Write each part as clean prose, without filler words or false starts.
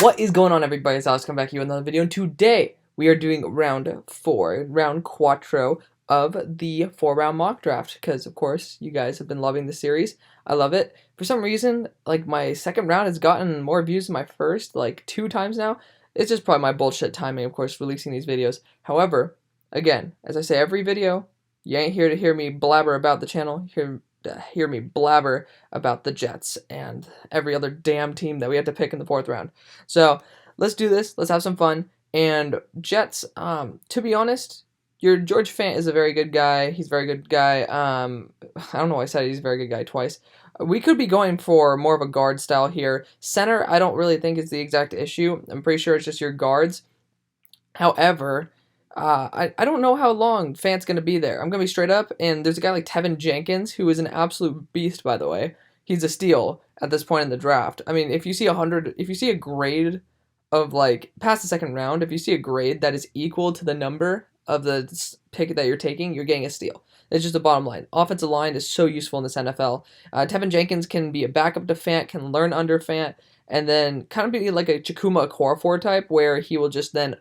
What is going on, everybody? It's Alex coming back here with another video, and today we are doing round 4, round quattro of the 4-round mock draft, because of course you guys have been loving the series. I love it. For some reason, like, my second round has gotten more views than my first, like 2 times now. It's just probably my bullshit timing, of course, releasing these videos. However, again, as I say every video, you ain't here to hear me blabber about the channel. Hear me blabber about the Jets and every other damn team that we had to pick in the 4th round. So let's do this. Let's have some fun. And Jets, to be honest, your George Fant is a very good guy. He's a very good guy. I don't know why I said he's a very good guy twice. We could be going for more of a guard style here. Center, I don't really think is the exact issue. I'm pretty sure it's just your guards. However, I don't know how long Fant's going to be there. I'm going to be straight up, and there's a guy like Tevin Jenkins, who is an absolute beast, by the way. He's a steal at this point in the draft. I mean, if you see a grade of, like, past the 2nd round, if you see a grade that is equal to the number of the pick that you're taking, you're getting a steal. It's just the bottom line. Offensive line is so useful in this NFL. Tevin Jenkins can be a backup to Fant, can learn under Fant, and then kind of be like a Chakuma Okorafor type, where he will just then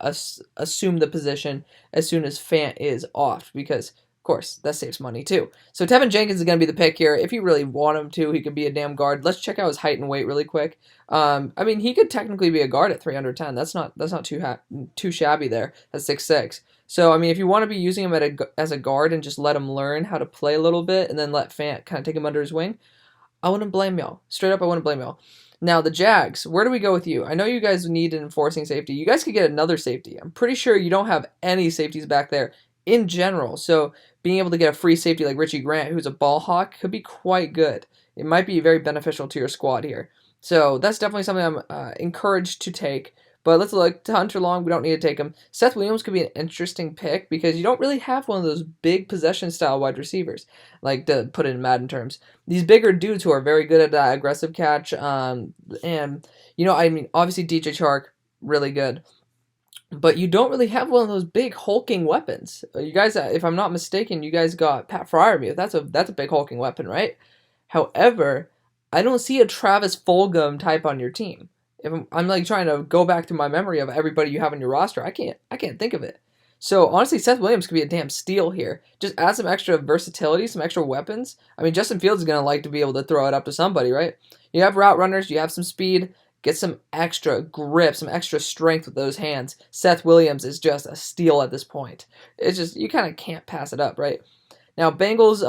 assume the position as soon as Fant is off, because, of course, that saves money too. So Tevin Jenkins is going to be the pick here. If you really want him to, he could be a damn guard. Let's check out his height and weight really quick. I mean, he could technically be a guard at 310. That's not too shabby there. That's 6'6". So, I mean, if you want to be using him as a guard and just let him learn how to play a little bit and then let Fant kind of take him under his wing, I wouldn't blame y'all. Straight up, I wouldn't blame y'all. Now, the Jags, where do we go with you? I know you guys need an enforcing safety. You guys could get another safety. I'm pretty sure you don't have any safeties back there in general. So being able to get a free safety like Richie Grant, who's a ball hawk, could be quite good. It might be very beneficial to your squad here. So that's definitely something I'm encouraged to take. But let's look to Hunter Long. We don't need to take him. Seth Williams could be an interesting pick because you don't really have one of those big possession-style wide receivers, like to put it in Madden terms. These bigger dudes who are very good at that aggressive catch. And, you know, I mean, obviously DJ Chark, really good. But you don't really have one of those big hulking weapons. You guys, if I'm not mistaken, you guys got Pat Freiermuth. That's a big hulking weapon, right? However, I don't see a Travis Fulgham type on your team. If I'm like trying to go back to my memory of everybody you have on your roster, I can't think of it. So honestly, Seth Williams could be a damn steal here. Just add some extra versatility, some extra weapons. I mean, Justin Fields is gonna like to be able to throw it up to somebody, right? You have route runners, you have some speed. Get some extra grip, some extra strength with those hands. Seth Williams is just a steal at this point. It's just, you kind of can't pass it up, right? Now, Bengals,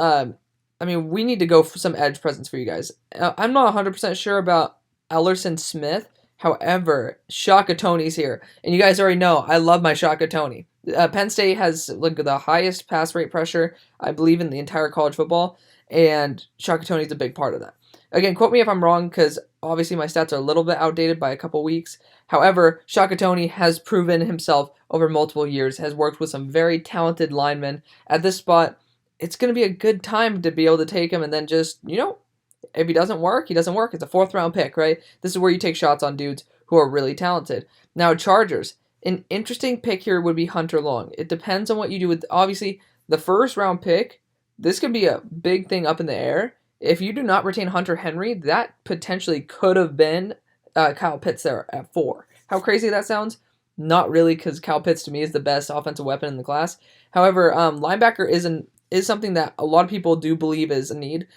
I mean, we need to go for some edge presence for you guys. I'm not 100% sure about Ellerson Smith. However, Shaka Tony's here. And you guys already know, I love my Shaka Tony. Penn State has like the highest pass rate pressure, I believe, in the entire college football. And Shaka Tony's a big part of that. Again, quote me if I'm wrong, because obviously my stats are a little bit outdated by a couple weeks. However, Shaka Toney has proven himself over multiple years, has worked with some very talented linemen. At this spot, it's going to be a good time to be able to take him and then just, you know, if he doesn't work, he doesn't work. It's a 4th round pick, right? This is where you take shots on dudes who are really talented. Now, Chargers, an interesting pick here would be Hunter Long. It depends on what you do with, obviously, the 1st round pick. This could be a big thing up in the air. If you do not retain Hunter Henry, that potentially could have been Kyle Pitts there at 4. How crazy that sounds? Not really, because Kyle Pitts to me is the best offensive weapon in the class. However, linebacker is something that a lot of people do believe is a need.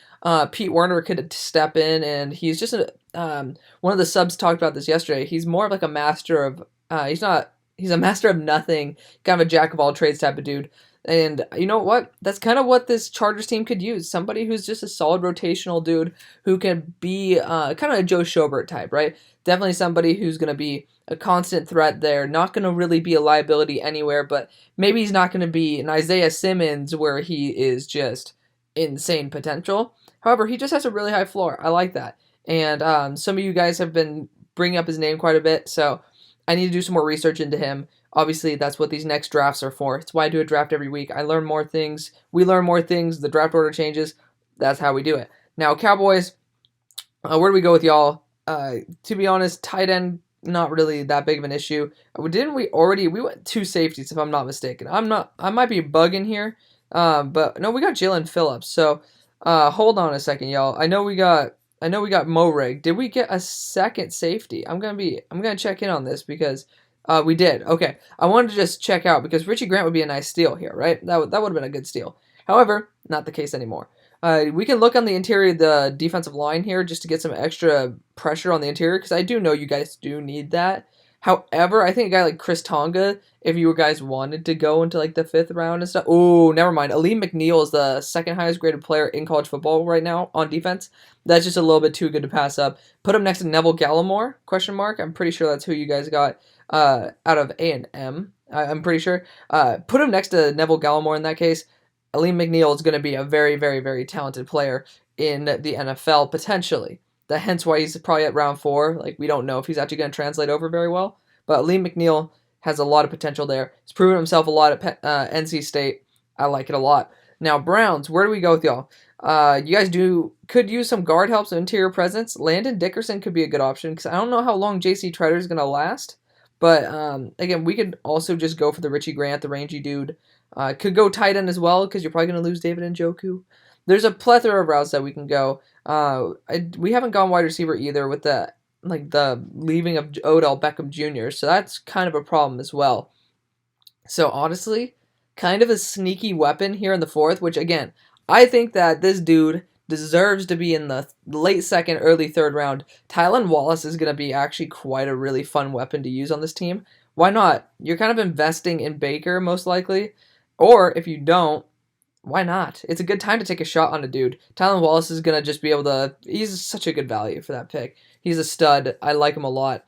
Pete Werner could step in, and he's just one of the subs talked about this yesterday. He's more of like a master of he's a master of nothing, kind of a jack of all trades type of dude. And you know what? That's kind of what this Chargers team could use. Somebody who's just a solid rotational dude who can be kind of a Joe Schobert type, right? Definitely somebody who's going to be a constant threat there. Not going to really be a liability anywhere, but maybe he's not going to be an Isaiah Simmons where he is just insane potential. However, he just has a really high floor. I like that. And some of you guys have been bringing up his name quite a bit, so I need to do some more research into him. Obviously, that's what these next drafts are for. It's why I do a draft every week. I learn more things. We learn more things. The draft order changes. That's how we do it. Now, Cowboys, where do we go with y'all? To be honest, tight end, not really that big of an issue. We went 2 safeties, if I'm not mistaken. I might be bugging here. But no, we got Jalen Phillips. So, hold on a second, y'all. I know we got I know we got Morig. Did we get a second safety? I'm gonna check in on this because we did. Okay, I wanted to just check out because Richie Grant would be a nice steal here, right? That would have been a good steal. However, not the case anymore. We can look on the interior of the defensive line here just to get some extra pressure on the interior because I do know you guys do need that. However, I think a guy like Chris Tonga, if you guys wanted to go into like the 5th round and stuff. Oh, never mind. Aleem McNeil is the second highest graded player in college football right now on defense. That's just a little bit too good to pass up. Put him next to Neville Gallimore? Question mark. I'm pretty sure that's who you guys got out of A&M. I'm pretty sure. Put him next to Neville Gallimore in that case. Aleem McNeil is going to be a very, very, very talented player in the NFL potentially. Hence why he's probably at round 4. Like, we don't know if he's actually going to translate over very well. But Lee McNeil has a lot of potential there. He's proven himself a lot at NC State. I like it a lot. Now, Browns, where do we go with y'all? You guys could use some guard helps and interior presence. Landon Dickerson could be a good option because I don't know how long J.C. Treader is going to last. But, again, we could also just go for the Richie Grant, the rangy dude. Could go tight end as well because you're probably going to lose David Njoku. There's a plethora of routes that we can go. We haven't gone wide receiver either with the leaving of Odell Beckham Jr., so that's kind of a problem as well. So honestly, kind of a sneaky weapon here in the 4th, which again, I think that this dude deserves to be in the late 2nd, early 3rd round. Tylan Wallace is going to be actually quite a really fun weapon to use on this team. Why not? You're kind of investing in Baker, most likely. Or if you don't, why not? It's a good time to take a shot on a dude. Tylan Wallace is going to just be able to... He's such a good value for that pick. He's a stud. I like him a lot.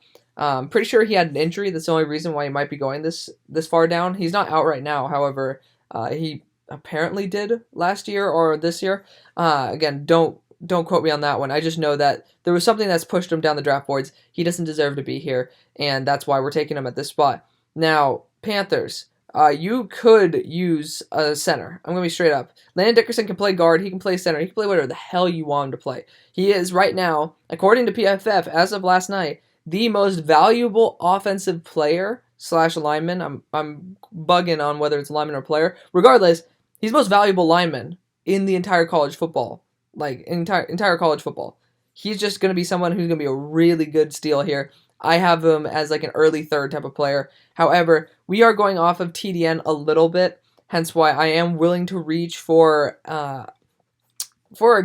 Pretty sure he had an injury. That's the only reason why he might be going this far down. He's not out right now. However, he apparently did last year or this year. Again, don't quote me on that one. I just know that there was something that's pushed him down the draft boards. He doesn't deserve to be here, and that's why we're taking him at this spot. Now, Panthers. You could use a center. I'm going to be straight up. Landon Dickerson can play guard. He can play center. He can play whatever the hell you want him to play. He is right now, according to PFF, as of last night, the most valuable offensive player / lineman. I'm bugging on whether it's lineman or player. Regardless, he's the most valuable lineman in the entire college football. Like, entire college football. He's just going to be someone who's going to be a really good steal here. I have him as like an early 3rd type of player. However, we are going off of TDN a little bit, hence why I am willing to reach for a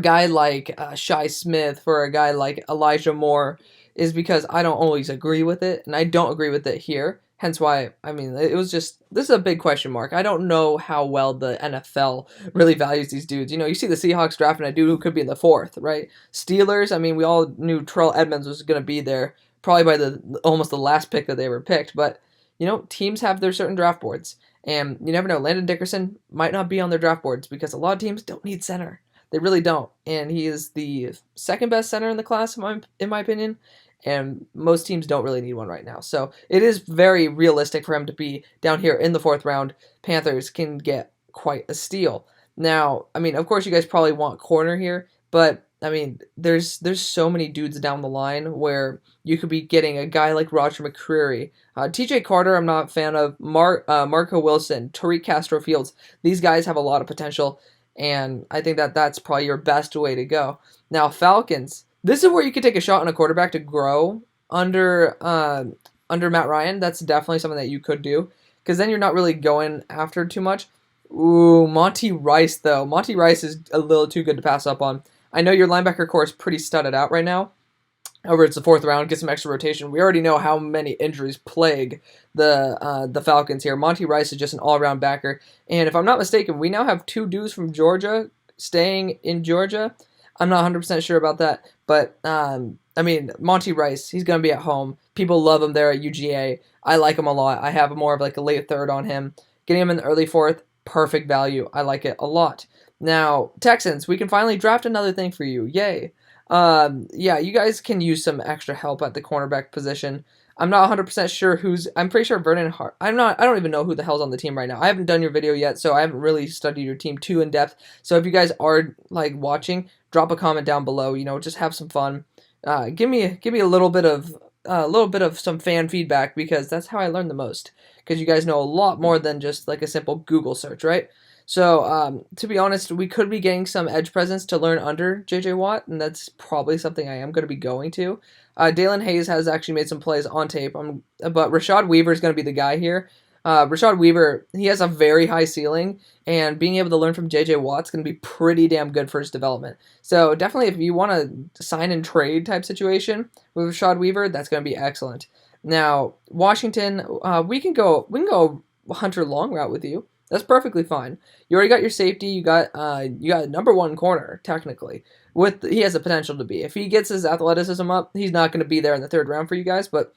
guy like Shi Smith, for a guy like Elijah Moore, is because I don't always agree with it, and I don't agree with it here. Hence why, I mean, it was just, this is a big question mark. I don't know how well the NFL really values these dudes. You know, you see the Seahawks drafting a dude who could be in the 4th, right? Steelers, I mean, we all knew Terrell Edmonds was going to be there, probably by almost the last pick that they were picked, but you know, teams have their certain draft boards, and you never know. Landon Dickerson might not be on their draft boards because a lot of teams don't need center. They really don't, and he is the 2nd best center in the class, in my opinion, and most teams don't really need one right now. So it is very realistic for him to be down here in the 4th round. Panthers can get quite a steal. Now, I mean, of course, you guys probably want corner here, but I mean, there's so many dudes down the line where you could be getting a guy like Roger McCreary. TJ Carter, I'm not a fan of. Marco Wilson, Tariq Castro-Fields. These guys have a lot of potential, and I think that that's probably your best way to go. Now, Falcons. This is where you could take a shot on a quarterback to grow under Matt Ryan. That's definitely something that you could do, because then you're not really going after too much. Ooh, Monty Rice, though. Monty Rice is a little too good to pass up on. I know your linebacker core is pretty studded out right now. However, it's the 4th round, get some extra rotation. We already know how many injuries plague the Falcons here. Monty Rice is just an all-around backer. And if I'm not mistaken, we now have 2 dudes from Georgia staying in Georgia. I'm not 100% sure about that. But, I mean, Monty Rice, he's going to be at home. People love him there at UGA. I like him a lot. I have more of like a late 3rd on him. Getting him in the early 4th, perfect value. I like it a lot. Now, Texans, we can finally draft another thing for you. Yay. Yeah, you guys can use some extra help at the cornerback position. I'm not 100% sure I'm pretty sure Vernon Hart. I don't even know who the hell's on the team right now. I haven't done your video yet, so I haven't really studied your team too in depth. So if you guys are like watching, drop a comment down below, you know, just have some fun. Give me a little bit of some fan feedback, because that's how I learn the most. Because you guys know a lot more than just like a simple Google search, right? So, to be honest, we could be getting some edge presence to learn under J.J. Watt, and that's probably something I am going to be going to. Dalen Hayes has actually made some plays on tape, but Rashad Weaver is going to be the guy here. Rashad Weaver, he has a very high ceiling, and being able to learn from J.J. Watt's going to be pretty damn good for his development. So definitely, if you want to sign and trade type situation with Rashad Weaver, that's going to be excellent. Now, Washington, we can go Hunter Long route with you. That's perfectly fine. You already got your safety. You got number one corner technically. He has the potential to be. If he gets his athleticism up, he's not going to be there in the third round for you guys, but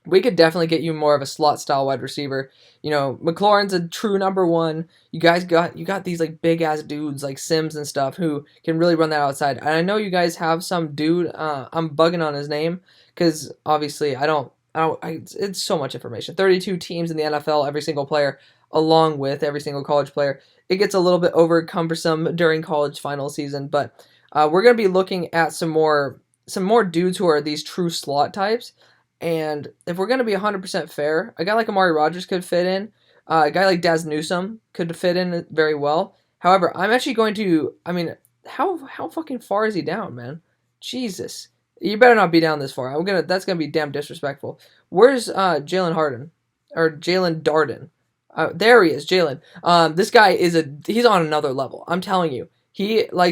we could definitely get you more of a slot style wide receiver. You know, McLaurin's a true number one. You got these like big ass dudes like Sims and stuff who can really run that outside. And I know you guys have some dude. I'm bugging on his name because obviously it's so much information. 32 teams in the NFL, every single player, along with every single college player. It gets a little bit over cumbersome during college final season, but we're gonna be looking at some more dudes who are these true slot types. And if we're going to be 100% fair, a guy like Amari Rodgers could fit in. A guy like Daz Newsome could fit in very well. However, I'm actually going to, how fucking far is he down, man? Jesus. You better not be down this far. That's going to be damn disrespectful. Where's Jalen Harden? Or Jalen Darden? There he is, Jalen. This guy he's on another level. I'm telling you.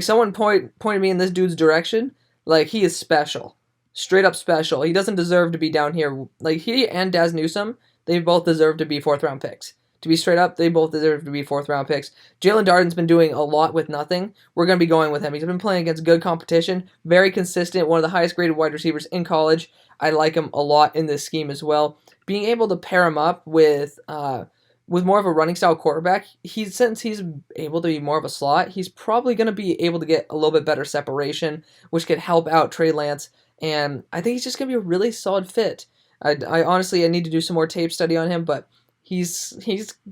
Someone pointed me in this dude's direction. Like, he is special. Straight up special. He doesn't deserve to be down here. Like, he and Daz Newsome, they both deserve to be fourth-round picks. To be straight up, they both deserve to be fourth-round picks. Jalen Darden's been doing a lot with nothing. We're going to be going with him. He's been playing against good competition. Very consistent. One of the highest-graded wide receivers in college. I like him a lot in this scheme as well. Being able to pair him up with more of a running-style quarterback, since he's able to be more of a slot, he's probably going to be able to get a little bit better separation, which could help out Trey Lance. And I think he's just going to be a really solid fit. I honestly need to do some more tape study on him, but he's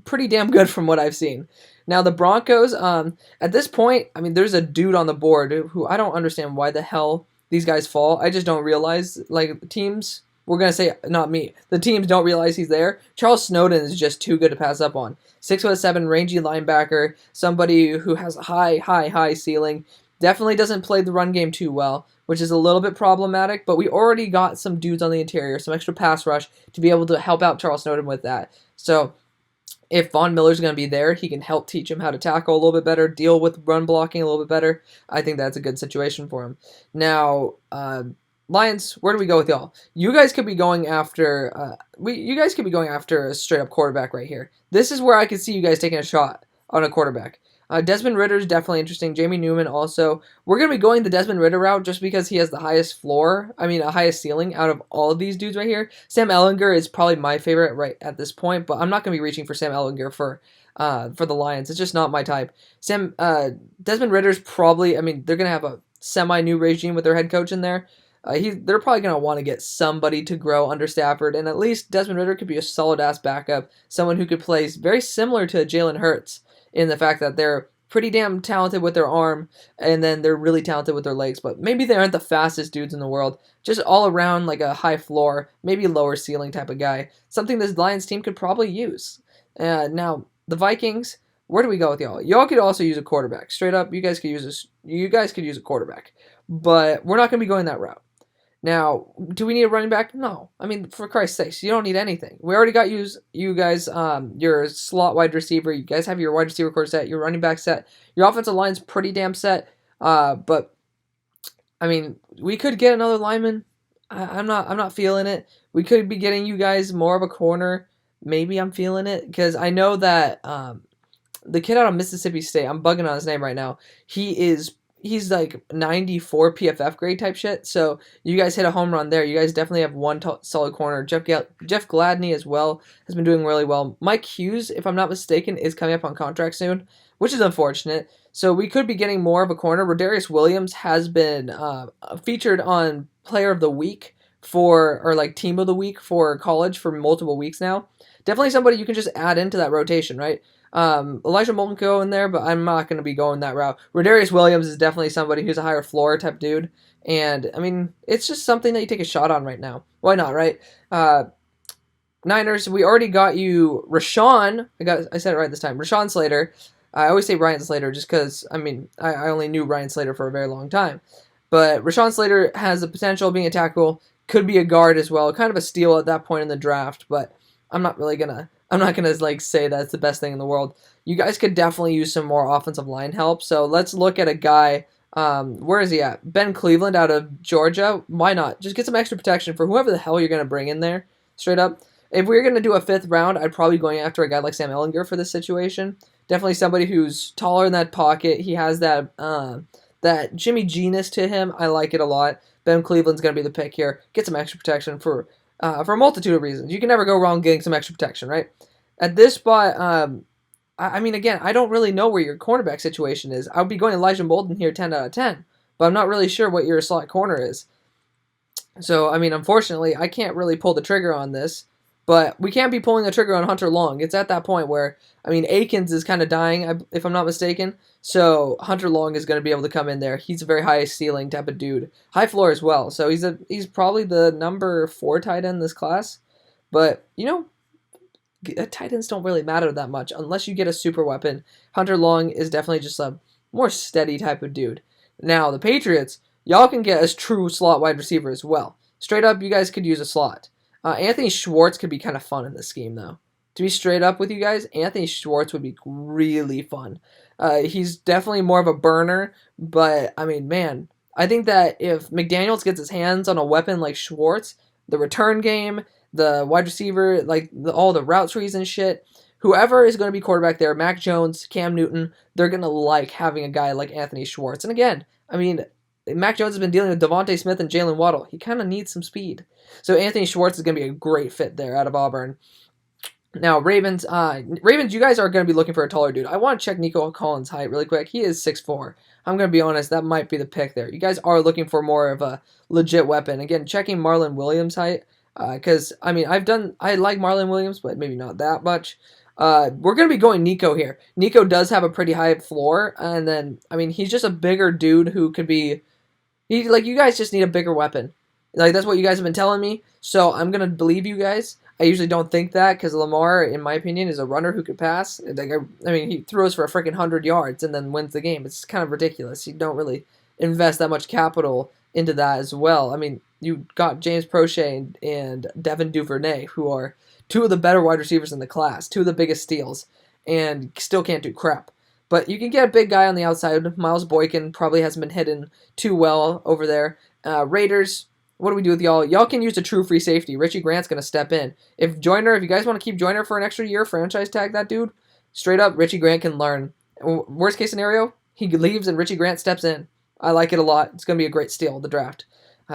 pretty damn good from what I've seen. Now, the Broncos, at this point, there's a dude on the board who I don't understand why the hell these guys fall. I just don't realize, teams, we're going to say, not me, the teams don't realize he's there. Charles Snowden is just too good to pass up on. 6'7", rangy linebacker, somebody who has a high ceiling. Definitely doesn't play the run game too well, which is a little bit problematic, but we already got some dudes on the interior, some extra pass rush to be able to help out Charles Snowden with that. So if Von Miller's going to be there, he can help teach him how to tackle a little bit better, deal with run blocking a little bit better. I think that's a good situation for him. Now, Lions, where do we go with y'all? You guys could be going after a straight up quarterback right here. This is where I could see you guys taking a shot on a quarterback. Desmond Ridder is definitely interesting. Jamie Newman also. We're going to be going the Desmond Ridder route just because he has the highest floor. Highest ceiling out of all of these dudes right here. Sam Ehlinger is probably my favorite right at this point, but I'm not going to be reaching for Sam Ehlinger for the Lions. It's just not my type. Desmond Ridder's probably, they're going to have a semi-new regime with their head coach in there. They're probably going to want to get somebody to grow under Stafford, and at least Desmond Ridder could be a solid-ass backup, someone who could play very similar to Jalen Hurts, in the fact that they're pretty damn talented with their arm, and then they're really talented with their legs, but maybe they aren't the fastest dudes in the world. Just all around like a high floor, maybe lower ceiling type of guy. Something this Lions team could probably use. Now, the Vikings, where do we go with y'all? Y'all could also use a quarterback. Straight up, you guys could use a quarterback. But we're not going to be going that route. Now, do we need a running back? No. For Christ's sakes, you don't need anything. We already got you guys, your slot wide receiver. You guys have your wide receiver core set, your running back set. Your offensive line's pretty damn set. But we could get another lineman. I'm not feeling it. We could be getting you guys more of a corner. Maybe I'm feeling it because I know that the kid out of Mississippi State. I'm bugging on his name right now. He's like 94 PFF grade type shit. So you guys hit a home run there. You guys definitely have one solid corner. Jeff Gladney as well has been doing really well. Mike Hughes, if I'm not mistaken, is coming up on contract soon, which is unfortunate. So we could be getting more of a corner. Rodarius Williams has been featured on Player of the Week Team of the Week for college for multiple weeks now. Definitely somebody you can just add into that rotation, right? Elijah Molden could go in there, but I'm not going to be going that route. Rodarius Williams is definitely somebody who's a higher floor type dude, and it's just something that you take a shot on right now. Why not, right? Niners, we already got you Rashawn. I said it right this time. Rashawn Slater. I always say Ryan Slater just because, I mean, I only knew Ryan Slater for a very long time. But Rashawn Slater has the potential of being a tackle, could be a guard as well, kind of a steal at that point in the draft, but I'm not gonna like say that's the best thing in the world. You guys could definitely use some more offensive line help. So let's look at a guy. Where is he at? Ben Cleveland out of Georgia. Why not? Just get some extra protection for whoever the hell you're gonna bring in there. Straight up. If we were gonna do a 5th round, I'd probably be going after a guy like Sam Ehlinger for this situation. Definitely somebody who's taller in that pocket. He has that Jimmy G-ness to him. I like it a lot. Ben Cleveland's gonna be the pick here. Get some extra protection for a multitude of reasons. You can never go wrong getting some extra protection, right? At this spot, I mean, again, I don't really know where your cornerback situation is. I would be going Elijah Molden here 10 out of 10, but I'm not really sure what your slot corner is. So, I mean, unfortunately, I can't really pull the trigger on this, but we can't be pulling the trigger on Hunter Long. It's at that point where, I mean, Akins is kind of dying, if I'm not mistaken, so Hunter Long is going to be able to come in there. He's a very high ceiling type of dude. High floor as well, so he's probably the number 4 tight end in this class, but, you know, tight ends don't really matter that much unless you get a super weapon. Hunter Long is definitely just a more steady type of dude. Now, the Patriots, y'all can get a true slot wide receiver as well. Straight up, you guys could use a slot. Anthony Schwartz could be kind of fun in this scheme, though. To be straight up with you guys, Anthony Schwartz would be really fun. He's definitely more of a burner, but, I mean, man, I think that if McDaniels gets his hands on a weapon like Schwartz, the return game, the wide receiver, like all the route trees and shit, whoever is going to be quarterback there, Mac Jones, Cam Newton, they're going to like having a guy like Anthony Schwartz. And again, I mean, Mac Jones has been dealing with Devontae Smith and Jalen Waddle. He kind of needs some speed. So Anthony Schwartz is going to be a great fit there out of Auburn. Now, Ravens, you guys are going to be looking for a taller dude. I want to check Nico Collins' height really quick. He is 6'4". I'm going to be honest, that might be the pick there. You guys are looking for more of a legit weapon. Again, checking Marlon Williams' height. Because, I mean, I like Marlon Williams, but maybe not that much. We're going to be going Nico here. Nico does have a pretty high floor, and then, I mean, he's just a bigger dude who could be, you guys just need a bigger weapon. Like, that's what you guys have been telling me, so I'm going to believe you guys. I usually don't think that, because Lamar, in my opinion, is a runner who could pass. Like, I mean, he throws for a freaking 100 yards and then wins the game. It's kind of ridiculous. You don't really invest that much capital into that as well. I mean, you got James Prochet and Devin Duvernay, who are 2 of the better wide receivers in the class, 2 of the biggest steals, and still can't do crap. But you can get a big guy on the outside. Miles Boykin probably hasn't been hidden too well over there. Raiders, what do we do with y'all? Y'all can use a true free safety. Richie Grant's going to step in. If you guys want to keep Joyner for an extra year, franchise tag that dude, straight up, Richie Grant can learn. Worst case scenario, he leaves and Richie Grant steps in. I like it a lot. It's going to be a great steal of the draft.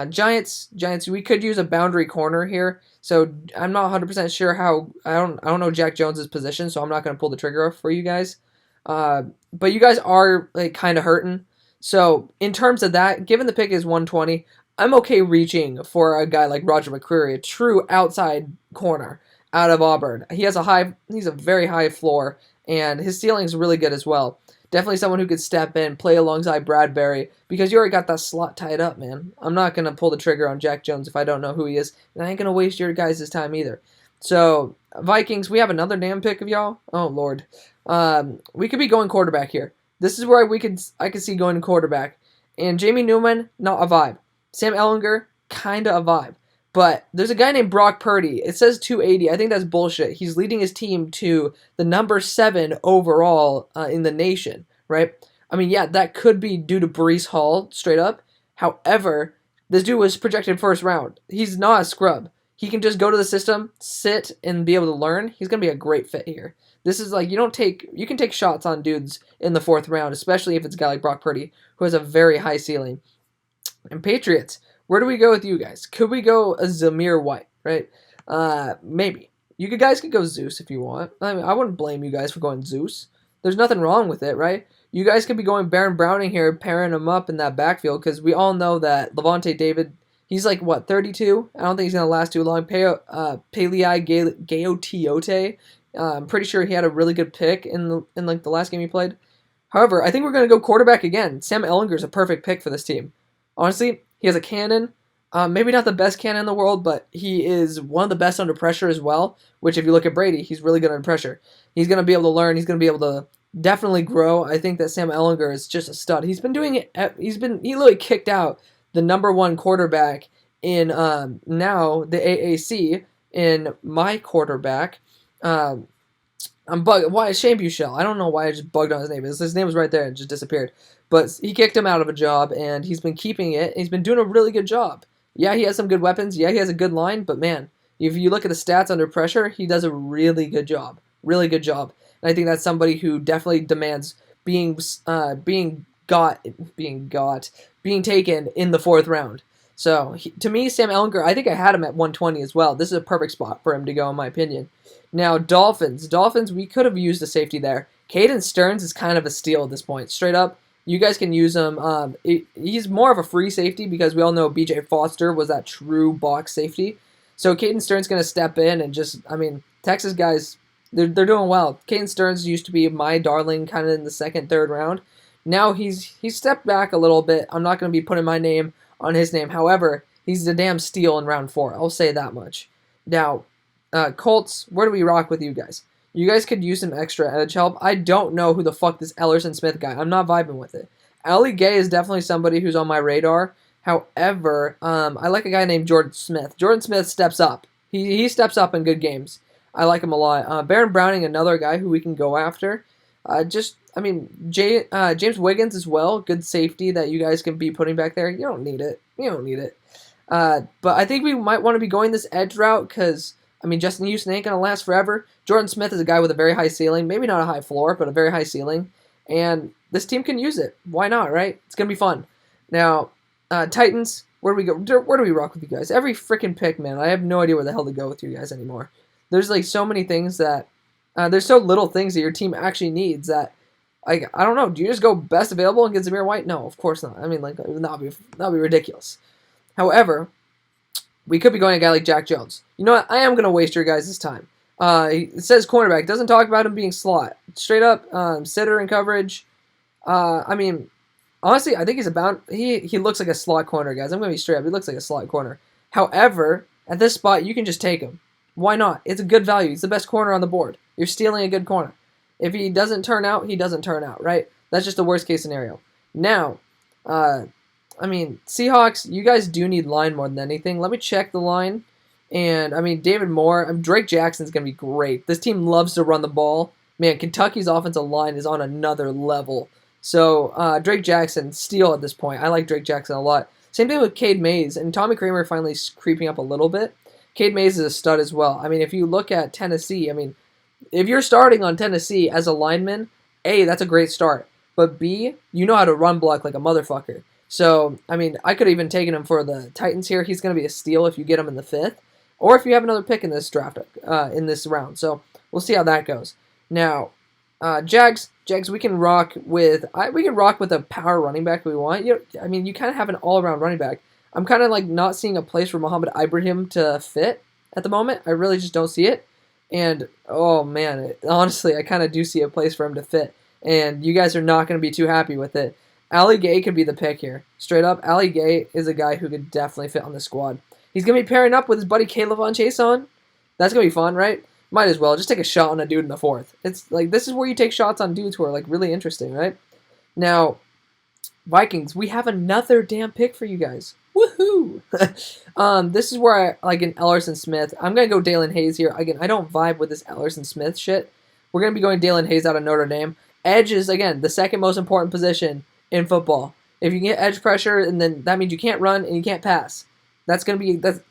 Giants, we could use a boundary corner here. So I'm not 100% sure how. I don't know Jack Jones's position, so I'm not going to pull the trigger for you guys. But you guys are like kind of hurting. So in terms of that, given the pick is 120, I'm okay reaching for a guy like Roger McCreary, a true outside corner out of Auburn. He's a very high floor, and his ceiling is really good as well. Definitely someone who could step in, play alongside Bradbury, because you already got that slot tied up, man. I'm not going to pull the trigger on Jack Jones if I don't know who he is, and I ain't going to waste your guys' time either. So, Vikings, we have another damn pick of y'all? Oh, Lord. We could be going quarterback here. This is where I could see going quarterback. And Jamie Newman, not a vibe. Sam Ehlinger, kind of a vibe. But there's a guy named Brock Purdy. It says 280. I think that's bullshit. He's leading his team to the number 7 overall in the nation, right? I mean, yeah, that could be due to Breece Hall, straight up. However, this dude was projected first round. He's not a scrub. He can just go to the system, sit, and be able to learn. He's going to be a great fit here. This is like, you can take shots on dudes in the 4th round, especially if it's a guy like Brock Purdy, who has a very high ceiling. And Patriots, where do we go with you guys? Could we go a Zamir White, right? Maybe. You guys could go Zeus if you want. I mean, I wouldn't blame you guys for going Zeus. There's nothing wrong with it, right? You guys could be going Baron Browning here, pairing him up in that backfield, because we all know that Levante David, he's like, 32? I don't think he's going to last too long. Palei Gaotiote, I'm pretty sure he had a really good pick in like the last game he played. However, I think we're going to go quarterback again. Sam Ehlinger is a perfect pick for this team. Honestly, he has a cannon. Maybe not the best cannon in the world, but he is one of the best under pressure as well, which if you look at Brady, he's really good under pressure. He's going to be able to learn. He's going to be able to definitely grow. I think that Sam Ehlinger is just a stud. He's been doing it. He literally kicked out the #1 quarterback in now the AAC in my quarterback. Um, I'm bugged. Why Shane Buechele? I don't know why I just bugged on his name. His name was right there and just disappeared. But he kicked him out of a job, and he's been keeping it. He's been doing a really good job. Yeah, he has some good weapons. Yeah, he has a good line. But man, if you look at the stats under pressure, he does a really good job. Really good job. And I think that's somebody who definitely demands being taken in the 4th round. So to me, Sam Ehlinger, I think I had him at 120 as well. This is a perfect spot for him to go, in my opinion. Now, Dolphins, we could have used a safety there. Caden Stearns is kind of a steal at this point. Straight up, you guys can use him. He's more of a free safety because we all know B.J. Foster was that true box safety. So Caden Stearns going to step in and just, Texas guys, they're doing well. Caden Stearns used to be my darling kind of in the 2nd, 3rd round. Now he's stepped back a little bit. I'm not going to be putting my name on his name. However, he's a damn steal in round 4. I'll say that much. Now, Colts, where do we rock with you guys? You guys could use some extra edge help. I don't know who the fuck this Ellerson Smith guy. I'm not vibing with it. Ali Gay is definitely somebody who's on my radar. However, I like a guy named Jordan Smith. Jordan Smith steps up. He steps up in good games. I like him a lot. Baron Browning, another guy who we can go after. James Wiggins as well. Good safety that you guys can be putting back there. You don't need it. But I think we might want to be going this edge route because, Justin Houston ain't going to last forever. Jordan Smith is a guy with a very high ceiling. Maybe not a high floor, but a very high ceiling. And this team can use it. Why not, right? It's going to be fun. Now, Titans, where do we go? Where do we rock with you guys? Every freaking pick, man. I have no idea where the hell to go with you guys anymore. There's so many things that there's so little things that your team actually needs that I don't know. Do you just go best available and get Zamir White? No, of course not. It would not be ridiculous. However, we could be going a guy like Jack Jones. You know what? I am going to waste your guys' time. It says cornerback. Doesn't talk about him being slot. Straight up sitter and coverage. Honestly, I think he looks like a slot corner, guys. I'm going to be straight up. He looks like a slot corner. However, at this spot, you can just take him. Why not? It's a good value. He's the best corner on the board. You're stealing a good corner. If he doesn't turn out, he doesn't turn out, right? That's just the worst case scenario. Now, Seahawks, you guys do need line more than anything. Let me check the line. And, David Moore, Drake Jackson's going to be great. This team loves to run the ball. Man, Kentucky's offensive line is on another level. So, Drake Jackson, steal at this point. I like Drake Jackson a lot. Same thing with Cade Mays. And Tommy Kramer finally creeping up a little bit. Cade Mays is a stud as well. If you look at Tennessee, if you're starting on Tennessee as a lineman, A, that's a great start. But B, you know how to run block like a motherfucker. So, I could have even taken him for the Titans here. He's going to be a steal if you get him in the 5th. Or if you have another pick in this draft, in this round. So, we'll see how that goes. Now, Jags, we can rock with a power running back if we want. You kind of have an all-around running back. I'm kind of not seeing a place for Muhammad Ibrahim to fit at the moment. I really just don't see it. And, oh man, honestly, I kind of do see a place for him to fit. And you guys are not going to be too happy with it. Ali Gay could be the pick here. Straight up, Ali Gay is a guy who could definitely fit on the squad. He's going to be pairing up with his buddy Kayvon Chason. That's going to be fun, right? Might as well. Just take a shot on a dude in the 4th. It's this is where you take shots on dudes who are really interesting, right? Now, Vikings, we have another damn pick for you guys. Woohoo! This is where I an Ellerson Smith. I'm going to go Dalen Hayes here. Again, I don't vibe with this Ellerson Smith shit. We're going to be going Dalen Hayes out of Notre Dame. Edge is, again, the second most important position in football. If you get edge pressure, and then that means you can't run and you can't pass. That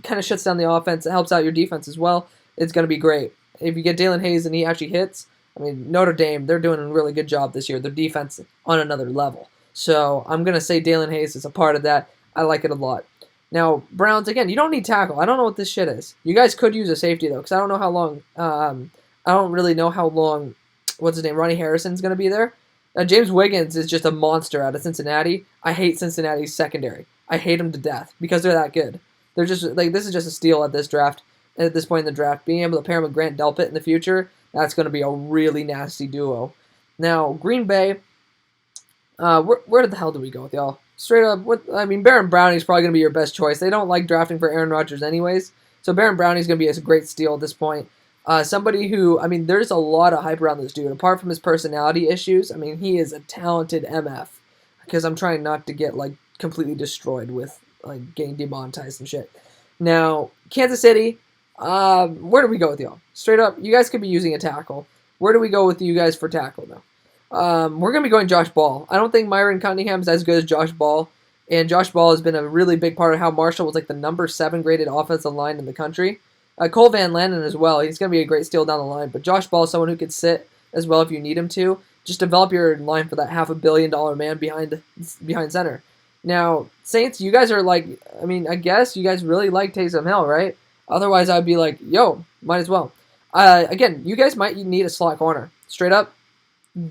kind of shuts down the offense. It helps out your defense as well. It's going to be great. If you get Dalen Hayes and he actually hits, Notre Dame, they're doing a really good job this year. Their defense on another level. So I'm going to say Dalen Hayes is a part of that. I like it a lot. Now, Browns, again, you don't need tackle. I don't know what this shit is. You guys could use a safety, though, because I don't know how long, I don't really know how long, what's his name, Ronnie Harrison's going to be there. James Wiggins is just a monster out of Cincinnati. I hate Cincinnati's secondary. I hate them to death because they're that good. They're just, this is just a steal at this draft, at this point in the draft. Being able to pair him with Grant Delpit in the future, that's going to be a really nasty duo. Now, Green Bay, where the hell do we go with y'all? Straight up, Baron Browning's probably going to be your best choice. They don't like drafting for Aaron Rodgers anyways, so Baron Browning's going to be a great steal at this point. Somebody who, I mean, there's a lot of hype around this dude. Apart from his personality issues, I mean, he is a talented MF. Because I'm trying not to get, like, completely destroyed with, like, getting demonetized and shit. Now, Kansas City, where do we go with y'all? Straight up, you guys could be using a tackle. Where do we go with you guys for tackle, though? We're going to be going Josh Ball. I don't think Myron Cunningham's as good as Josh Ball. And Josh Ball has been a really big part of how Marshall was like the number 7 graded offensive line in the country. Cole Van Landen as well. He's going to be a great steal down the line. But Josh Ball is someone who could sit as well if you need him to. Just develop your line for that $500 million man behind center. Now, Saints, you guys are like, I mean, I guess you guys really like Taysom Hill, right? Otherwise, I'd be like, yo, might as well. Again, you guys might need a slot corner. Straight up,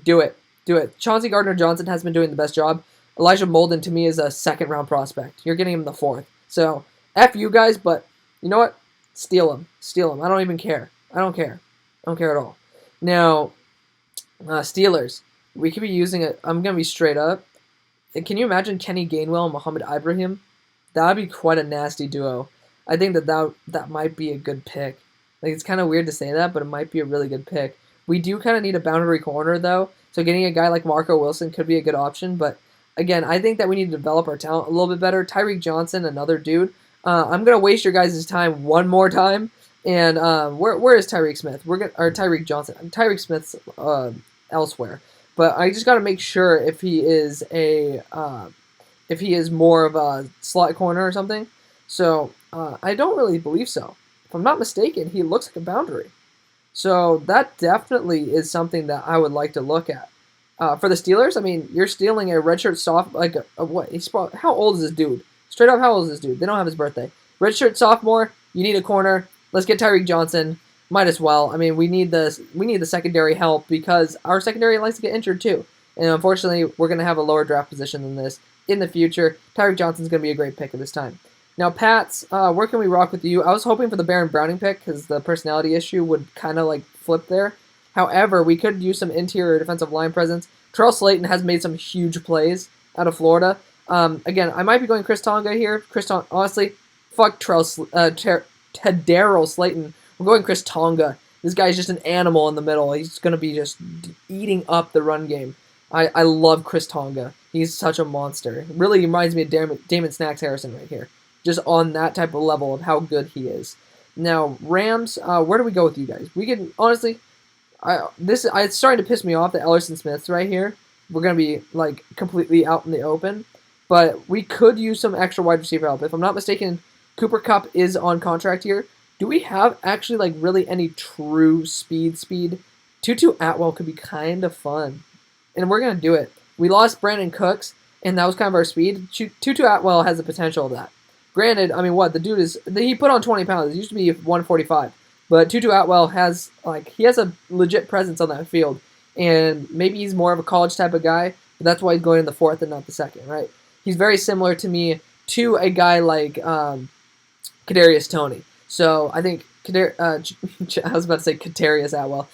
do it. Do it. Chauncey Gardner-Johnson has been doing the best job. Elijah Molden, to me, is a second-round prospect. You're getting him the 4th. So, F you guys, but you know what? Steal him. Steal him. I don't even care. I don't care. I don't care at all. Now, Steelers. We could be using it. I'm going to be straight up. And can you imagine Kenny Gainwell and Muhammad Ibrahim? That would be quite a nasty duo. I think that might be a good pick. Like, it's kind of weird to say that, but it might be a really good pick. We do kind of need a boundary corner, though. So getting a guy like Marco Wilson could be a good option, but again, I think that we need to develop our talent a little bit better. Tyreek Johnson, another dude. I'm gonna waste your guys' time one more time. And where is Tyreek Smith? Tyreek Johnson. Tyreek Smith's elsewhere. But I just gotta make sure if he is more of a slot corner or something. So I don't really believe so. If I'm not mistaken, he looks like a boundary. So that definitely is something that I would like to look at. For the Steelers, I mean, you're stealing a redshirt sophomore. How old is this dude? Straight up, how old is this dude? They don't have his birthday. Redshirt sophomore. You need a corner. Let's get Tyreek Johnson. Might as well. I mean, we need the secondary help because our secondary likes to get injured too. And unfortunately, we're gonna have a lower draft position than this in the future. Tyreek Johnson's gonna be a great pick at this time. Now, Pats, where can we rock with you? I was hoping for the Baron Browning pick because the personality issue would kind of like flip there. However, we could use some interior defensive line presence. Terrell Slayton has made some huge plays out of Florida. Again, I might be going Chris Tonga here. Honestly, fuck Tadaro Slayton. We're going Chris Tonga. This guy's just an animal in the middle. He's going to be just eating up the run game. I love Chris Tonga. He's such a monster. Really reminds me of Damon Snacks Harrison right here. Just on that type of level of how good he is. Now, Rams, where do we go with you guys? We can, honestly, it's starting to piss me off that Ellerson Smith's right here. We're going to be, like, completely out in the open. But we could use some extra wide receiver help. If I'm not mistaken, Cooper Kupp is on contract here. Do we have actually, like, really any true speed? Tutu Atwell could be kind of fun. And we're going to do it. We lost Brandon Cooks, and that was kind of our speed. Tutu Atwell has the potential of that. Granted, I mean, the dude is, he put on 20 pounds. He used to be 145. But Tutu Atwell has, he has a legit presence on that field. And maybe he's more of a college type of guy, but that's why he's going in the 4th and not the 2nd, right? He's very similar to me to a guy like Kadarius Toney. So I think, I was about to say Kadarius Atwell.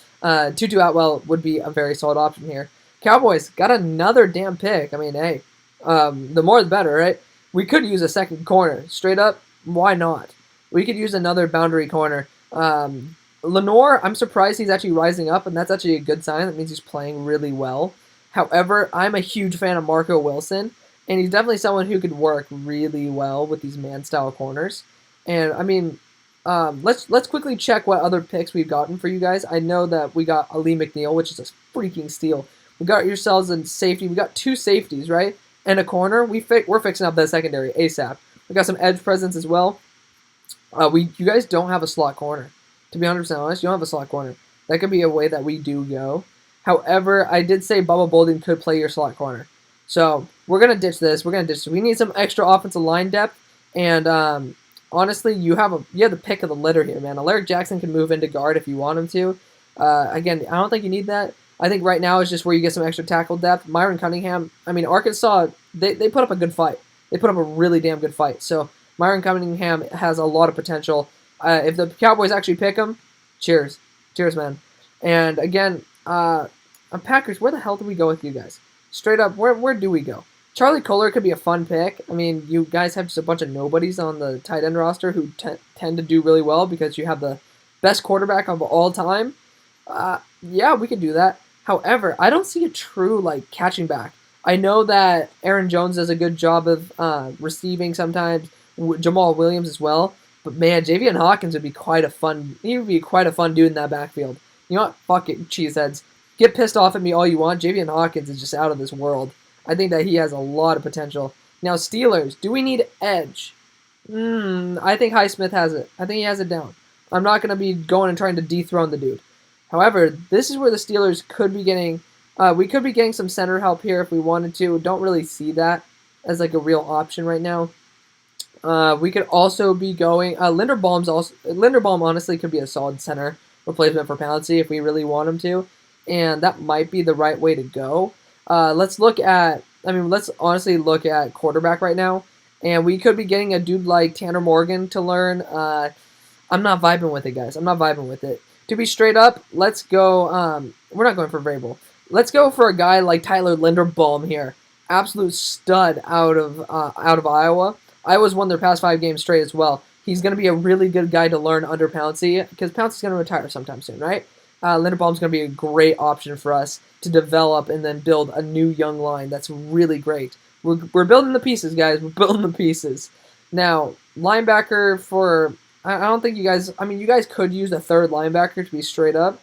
Tutu Atwell would be a very solid option here. Cowboys got another damn pick. I mean, hey, the more the better, right? We could use a second corner. Straight up, why not? We could use another boundary corner. Lenore, I'm surprised he's actually rising up, and that's actually a good sign. That means he's playing really well. However, I'm a huge fan of Marco Wilson, and he's definitely someone who could work really well with these man-style corners. And, I mean, let's quickly check what other picks we've gotten for you guys. I know that we got Ali McNeil, which is a freaking steal. We got yourselves in safety. We got 2 safeties, right? And a corner. We're fixing up that secondary ASAP. We got some edge presence as well. You guys don't have a slot corner. To be 100% honest, you don't have a slot corner. That could be a way that we do go. However, I did say Bubba Bolden could play your slot corner. So, we're going to ditch this. We need some extra offensive line depth. And, honestly, you have the pick of the litter here, man. Alaric Jackson can move into guard if you want him to. Again, I don't think you need that. I think right now is just where you get some extra tackle depth. Myron Cunningham, I mean, Arkansas, they put up a good fight. They put up a really damn good fight. So, Myron Cunningham has a lot of potential. If the Cowboys actually pick him, cheers. Cheers, man. And again, on Packers, where the hell do we go with you guys? Straight up, where do we go? Charlie Kohler could be a fun pick. I mean, you guys have just a bunch of nobodies on the tight end roster who tend to do really well because you have the best quarterback of all time, yeah, we could do that. However, I don't see a true like catching back. I know that Aaron Jones does a good job of receiving sometimes. Jamal Williams as well. But man, Javian Hawkins would be quite a fun. He would be quite a fun dude in that backfield. You know what? Fuck it, cheeseheads. Get pissed off at me all you want. Javian Hawkins is just out of this world. I think that he has a lot of potential. Now, Steelers, do we need edge? I think Highsmith has it. I think he has it down. I'm not going to be going and trying to dethrone the dude. However, this is where the Steelers could be getting. We could be getting some center help here if we wanted to. Don't really see that as like a real option right now. We could also be going. Linderbaum honestly could be a solid center replacement for Pouncey if we really want him to, and that might be the right way to go. Let's honestly look at quarterback right now, and we could be getting a dude like Tanner Morgan to learn. I'm not vibing with it, guys. I'm not vibing with it. To be straight up, let's go. We're not going for Vrabel. Let's go for a guy like Tyler Linderbaum here. Absolute stud out of Iowa. Iowa's won their past 5 games straight as well. He's going to be a really good guy to learn under Pouncey because Pouncey's going to retire sometime soon, right? Linderbaum's going to be a great option for us to develop and then build a new young line that's really great. We're building the pieces, guys. We're building the pieces. Now, linebacker for... I don't think you guys... I mean, you guys could use a third linebacker to be straight up,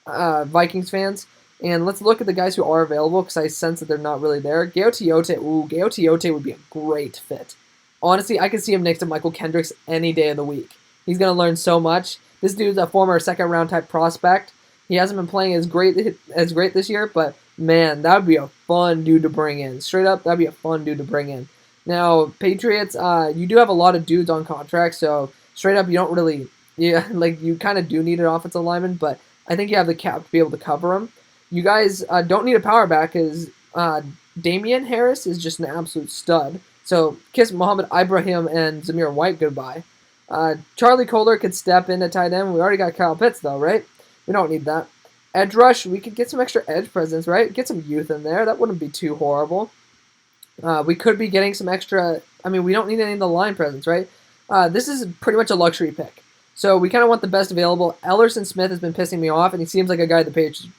Vikings fans. And let's look at the guys who are available because I sense that they're not really there. Gaotiote. Ooh, Gaotiote would be a great fit. Honestly, I could see him next to Michael Kendricks any day of the week. He's going to learn so much. This dude's a former second-round type prospect. He hasn't been playing as great this year, but man, that would be a fun dude to bring in. Straight up, that would be a fun dude to bring in. Now, Patriots, you do have a lot of dudes on contract, so straight up, you don't really, you kind of do need an offensive lineman, but I think you have the cap to be able to cover them. You guys don't need a power back because Damian Harris is just an absolute stud. So kiss Muhammad Ibrahim and Zamir White goodbye. Charlie Kohler could step in at tight end. We already got Kyle Pitts, though, right? We don't need that. Edge rush, we could get some extra edge presence, right? Get some youth in there. That wouldn't be too horrible. We could be getting some extra... I mean, we don't need any of the line presence, right? This is pretty much a luxury pick. So we kind of want the best available. Ellerson Smith has been pissing me off, and he seems like a guy the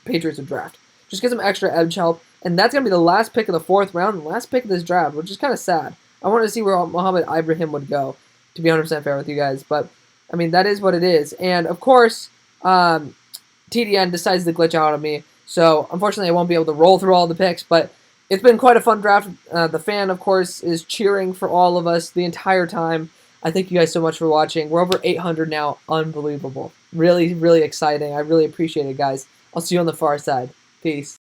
Patriots would draft. Just get some extra edge help. And that's going to be the last pick of the 4th round, and last pick of this draft, which is kind of sad. I wanted to see where Muhammad Ibrahim would go, to be 100% fair with you guys. But, I mean, that is what it is. And, of course, TDN decides to glitch out on me. So, unfortunately, I won't be able to roll through all the picks. But it's been quite a fun draft. The fan, of course, is cheering for all of us the entire time. I thank you guys so much for watching. We're over 800 now. Unbelievable. Really, really exciting. I really appreciate it, guys. I'll see you on the far side. Peace.